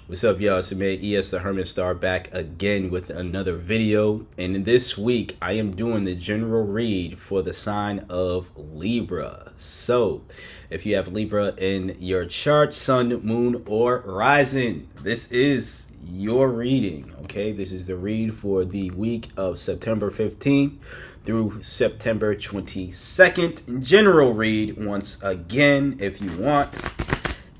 What's up, y'all? It's me, ES the Hermit Star, back again with another video. And this week, I am doing the general read for the sign of Libra. So, if you have Libra in your chart, sun, moon, or rising, this is your reading, okay? This is the read for the week of September 15th through September 22nd. General read, once again, if you want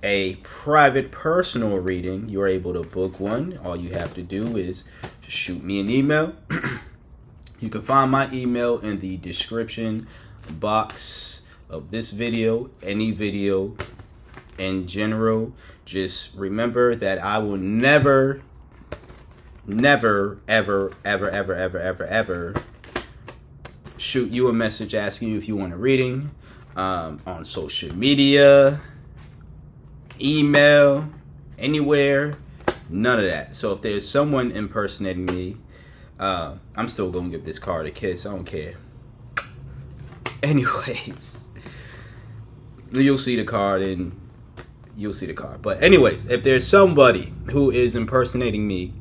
a private personal reading, you're able to book one. All you have to do is shoot me an email. You can find my email in the description box of this video, any video in general. Just remember that I will never, ever shoot you a message asking you if you want a reading on social media, email, anywhere, none of that. So if there's someone impersonating me, I'm still gonna give this card a kiss. I don't care. Anyways, you'll see the card and you'll see the card. But anyways, if there's somebody who is impersonating me,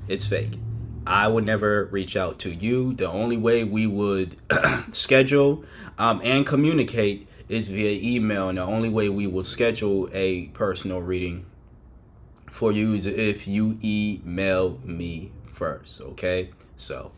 it's fake. I would never reach out to you. The only way we would schedule and communicate is via email, and the only way we will schedule a personal reading for you is if you email me first, okay? So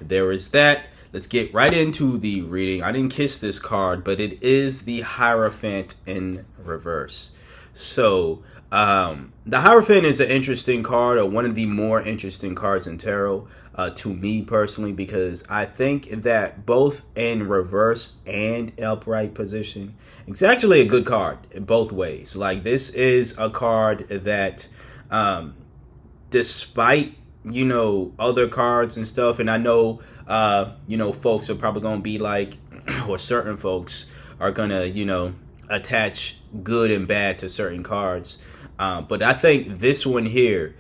there is that. Let's get right into the reading. I didn't kiss this card, but it is the Hierophant in reverse. So the Hierophant is an interesting card, or one of the more interesting cards in tarot to me personally, because I think that both in reverse and upright position, it's actually a good card in both ways. Like, this is a card that despite, other cards and stuff, and I know, folks are probably going to be like, or certain folks are going to, attach good and bad to certain cards. But I think this one here,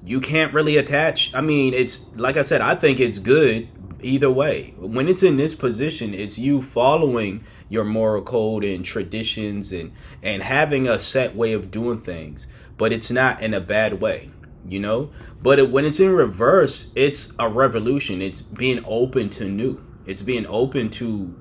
you can't really attach. I mean, it's like I said, I think it's good either way. When it's in this position, it's you following your moral code and traditions and having a set way of doing things, but it's not in a bad way, But when it's in reverse, it's a revolution. It's being open to new. It's being open to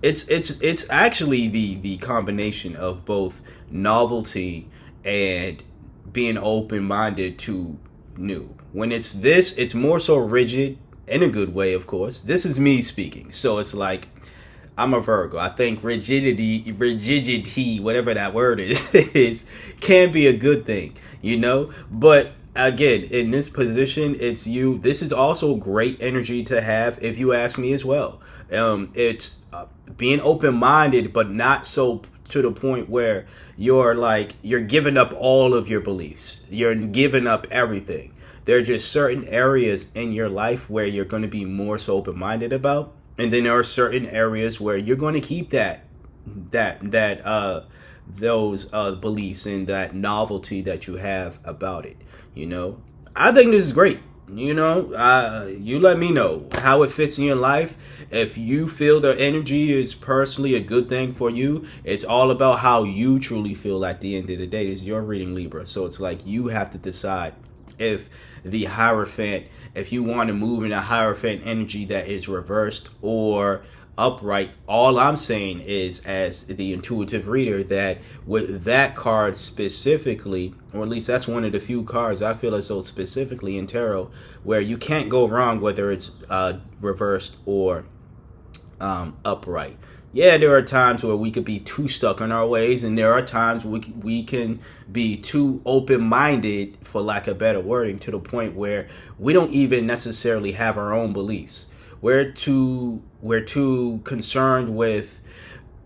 it's actually the combination of both novelty and being open-minded to new. When it's this, it's more so rigid, in a good way, of course. This is me speaking, so it's like, I'm a Virgo. I think rigidity, whatever that word is, can be a good thing, But again, in this position, it's you. This is also great energy to have, if you ask me as well. It's being open-minded, but not so to the point where you're giving up all of your beliefs. You're giving up everything. There are just certain areas in your life where you're going to be more so open-minded about, and then there are certain areas where you're going to keep those beliefs and that novelty that you have about it. I think this is great. You let me know how it fits in your life. If you feel the energy is personally a good thing for you, it's all about how you truly feel at the end of the day. This is your reading, Libra. So it's like you have to decide if the Hierophant, if you want to move in a Hierophant energy that is reversed or upright. All I'm saying is, as the intuitive reader, that with that card specifically, or at least that's one of the few cards I feel as though specifically in tarot where you can't go wrong whether it's reversed or upright. Yeah, there are times where we could be too stuck in our ways, and there are times we can be too open-minded, for lack of better wording, to the point where we don't even necessarily have our own beliefs. We're too concerned with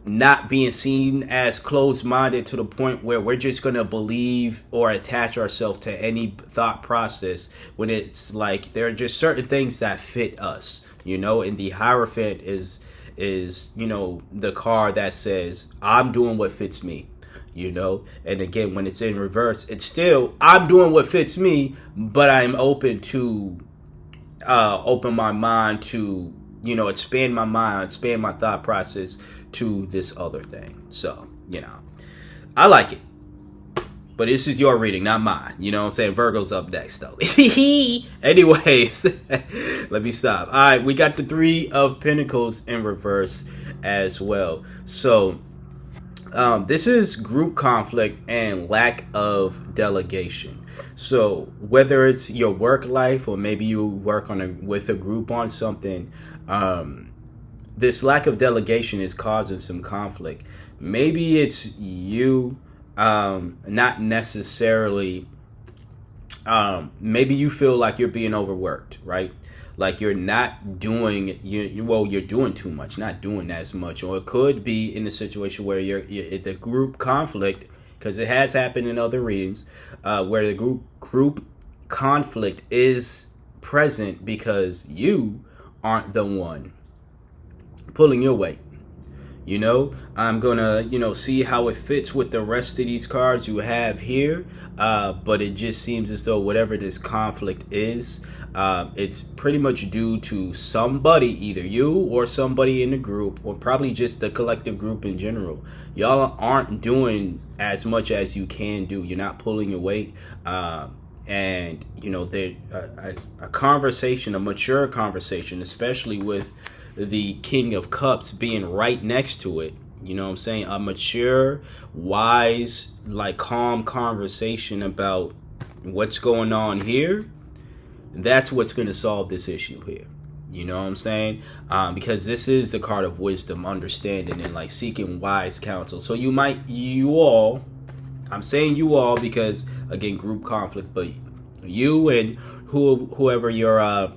not being seen as closed-minded to the point where we're just going to believe or attach ourselves to any thought process, when it's like there are just certain things that fit us, and the Hierophant is the card that says, I'm doing what fits me, and again, when it's in reverse, it's still, I'm doing what fits me, but I'm open to open my mind to, expand my mind, expand my thought process to this other thing. So, I like it. But this is your reading, not mine. You know what I'm saying? Virgo's up next, though. Anyways, let me stop. All right, we got the Three of Pentacles in reverse as well. So, this is group conflict and lack of delegation. So, whether it's your work life or maybe you work with a group on something, this lack of delegation is causing some conflict. Maybe it's you. Not necessarily, maybe you feel like you're being overworked, right? Like you're not doing, you're doing too much, not doing as much. Or it could be in a situation where you're the group conflict, because it has happened in other readings, where the group conflict is present because you aren't the one pulling your weight. You know, I'm gonna, see how it fits with the rest of these cards you have here. But it just seems as though whatever this conflict is, it's pretty much due to somebody, either you or somebody in the group, or probably just the collective group in general. Y'all aren't doing as much as you can do. You're not pulling your weight. And, a conversation, a mature conversation, especially with the King of Cups being right next to it, you know what I'm saying? A mature, wise, calm conversation about what's going on here. That's what's going to solve this issue here. You know what I'm saying? Because this is the card of wisdom, understanding, and seeking wise counsel. So I'm saying you all because, again, group conflict, but you and whoever you're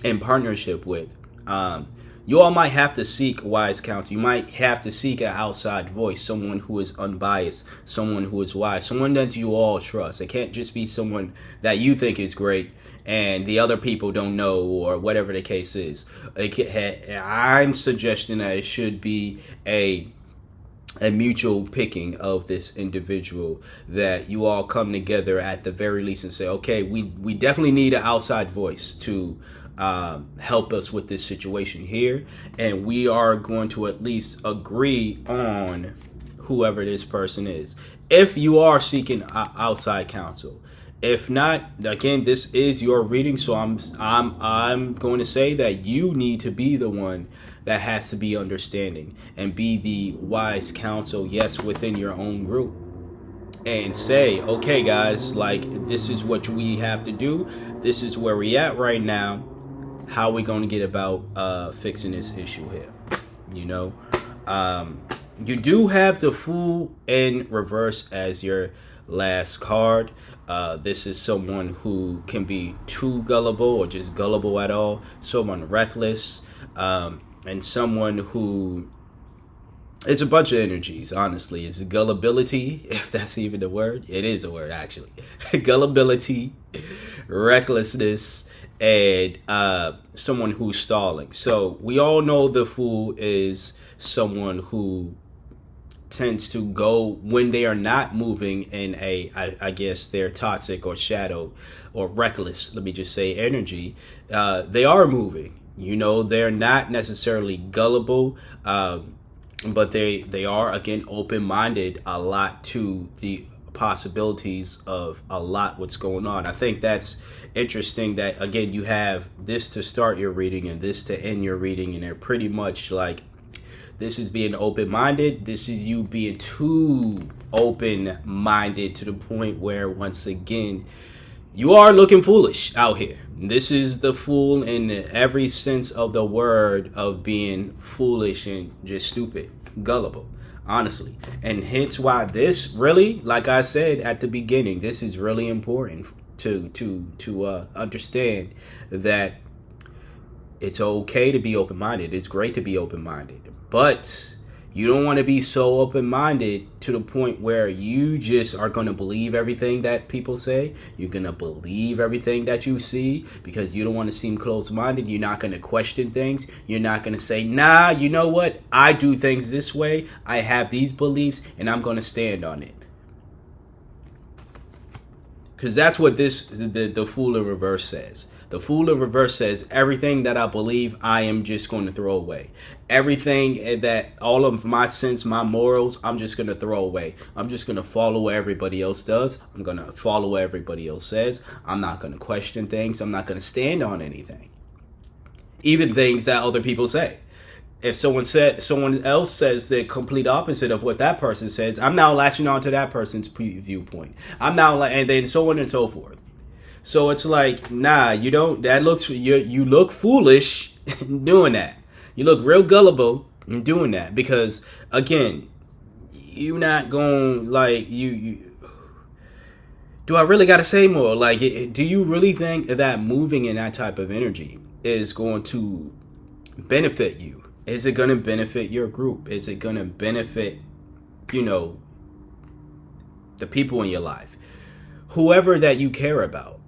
in partnership with, you all might have to seek wise counsel. You might have to seek an outside voice, someone who is unbiased, someone who is wise, someone that you all trust. It can't just be someone that you think is great and the other people don't know, or whatever the case is. I'm suggesting that it should be a mutual picking of this individual, that you all come together at the very least and say, okay, we definitely need an outside voice to help us with this situation here, and we are going to at least agree on whoever this person is, if you are seeking outside counsel. If not, again, this is your reading, so I'm going to say that you need to be the one that has to be understanding and be the wise counsel, yes, within your own group, and say, okay guys, this is what we have to do, this is where we at right now. How are we going to get about fixing this issue here? You do have the Fool in reverse as your last card. This is someone who can be too gullible or just gullible at all. Someone reckless, and someone who... It's a bunch of energies, honestly. It's gullibility, if that's even a word. It is a word, actually. Gullibility, recklessness, and someone who's stalling. So we all know the Fool is someone who tends to go when they are not moving in I guess they're toxic or shadow or reckless, let me just say, energy. They are moving. They're not necessarily gullible, but they are, again, open-minded a lot to the possibilities of a lot what's going on. I think that's interesting that, again, you have this to start your reading and this to end your reading, and they're pretty much this is being open-minded. This is you being too open-minded to the point where, once again, you are looking foolish out here. This is the Fool in every sense of the word, of being foolish and just stupid, gullible, honestly. And hence why this really, like I said at the beginning, this is really important to understand that it's okay to be open-minded. It's great to be open-minded, but you don't want to be so open-minded to the point where you just are going to believe everything that people say. You're going to believe everything that you see because you don't want to seem closed-minded. You're not going to question things. You're not going to say, nah, you know what? I do things this way. I have these beliefs and I'm going to stand on it. Because that's what the Fool in reverse says. The Fool in reverse says everything that I believe I am just going to throw away. Everything that all of my sense, my morals, I'm just going to throw away. I'm just going to follow what everybody else does. I'm going to follow what everybody else says. I'm not going to question things. I'm not going to stand on anything. Even things that other people say. If someone else says the complete opposite of what that person says, I'm now latching on to that person's viewpoint. I'm now and then so on and so forth. So it's like, nah, you don't. You look foolish doing that. You look real gullible in doing that because again, you're not going like you. Do I really got to say more? Like, do you really think that moving in that type of energy is going to benefit you? Is it going to benefit your group? Is it going to benefit, the people in your life? Whoever that you care about,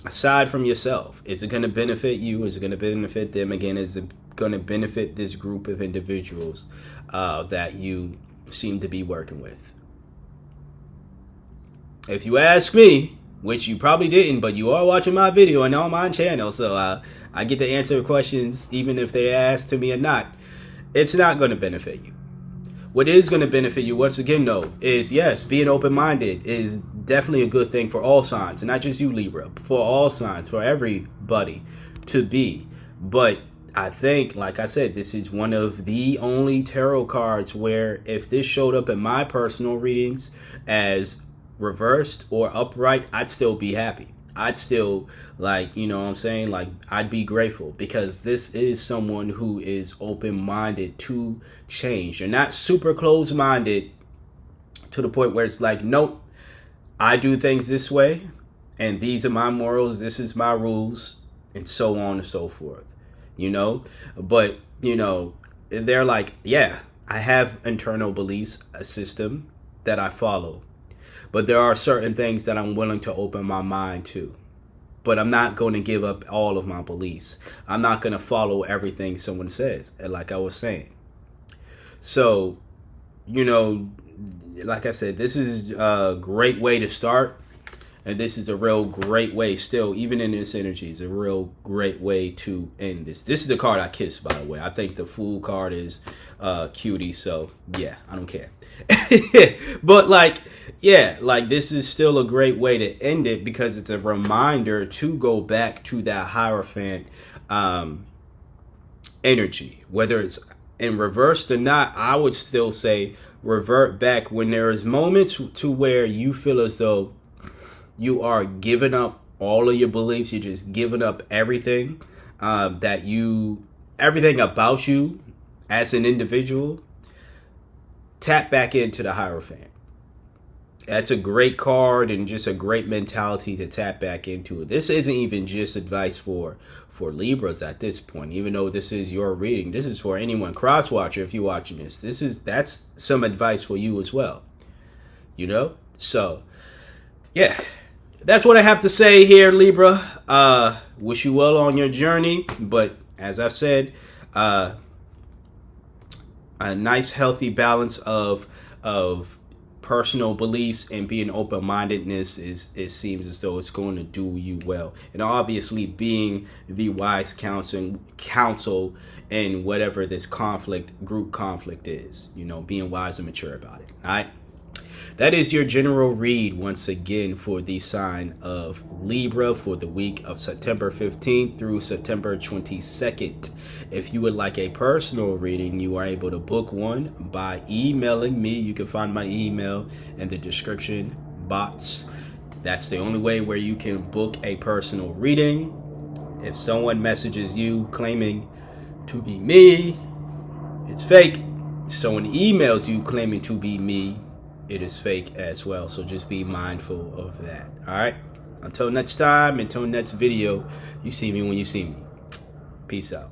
aside from yourself, is it going to benefit you? Is it going to benefit them? Again, is it going to benefit this group of individuals that you seem to be working with? If you ask me, which you probably didn't, but you are watching my video and on my channel, so I get to answer questions even if they're asked to me or not. It's not going to benefit you. What is going to benefit you, once again, though, is yes, being open-minded is definitely a good thing for all signs, not just you, Libra, for all signs, for everybody to be. But I think, like I said, this is one of the only tarot cards where if this showed up in my personal readings as reversed or upright, I'd still be happy. I'd still, like, you know what I'm saying? Like, I'd be grateful because this is someone who is open-minded to change. They're not super closed-minded to the point where it's like, nope, I do things this way and these are my morals, this is my rules, and so on and so forth, But, they're like, yeah, I have internal beliefs, a system that I follow. But there are certain things that I'm willing to open my mind to. But I'm not going to give up all of my beliefs. I'm not going to follow everything someone says, like I was saying. So, like I said, this is a great way to start. And this is a real great way still, even in this energy, is a real great way to end this. This is the card I kiss, by the way. I think the Fool card is cutie. So, yeah, I don't care. But, this is still a great way to end it because it's a reminder to go back to that Hierophant energy. Whether it's in reverse or not, I would still say revert back when there is moments to where you feel as though you are giving up all of your beliefs. You're just giving up everything everything about you as an individual. Tap back into the Hierophant. That's a great card and just a great mentality to tap back into. This isn't even just advice for Libras at this point, even though this is your reading. This is for anyone, cross-watcher, if you're watching this. That's some advice for you as well. So, yeah. That's what I have to say here, Libra. Wish you well on your journey. But as I've said, a nice, healthy balance of personal beliefs and being open-mindedness it seems as though it's going to do you well. And obviously being the wise counsel in whatever this group conflict is, being wise and mature about it. All right. That is your general read once again for the sign of Libra for the week of September 15th through September 22nd. If you would like a personal reading, you are able to book one by emailing me. You can find my email in the description box. That's the only way where you can book a personal reading. If someone messages you claiming to be me, it's fake. If someone emails you claiming to be me, it is fake as well. So just be mindful of that. All right. Until next time, until next video, you see me when you see me. Peace out.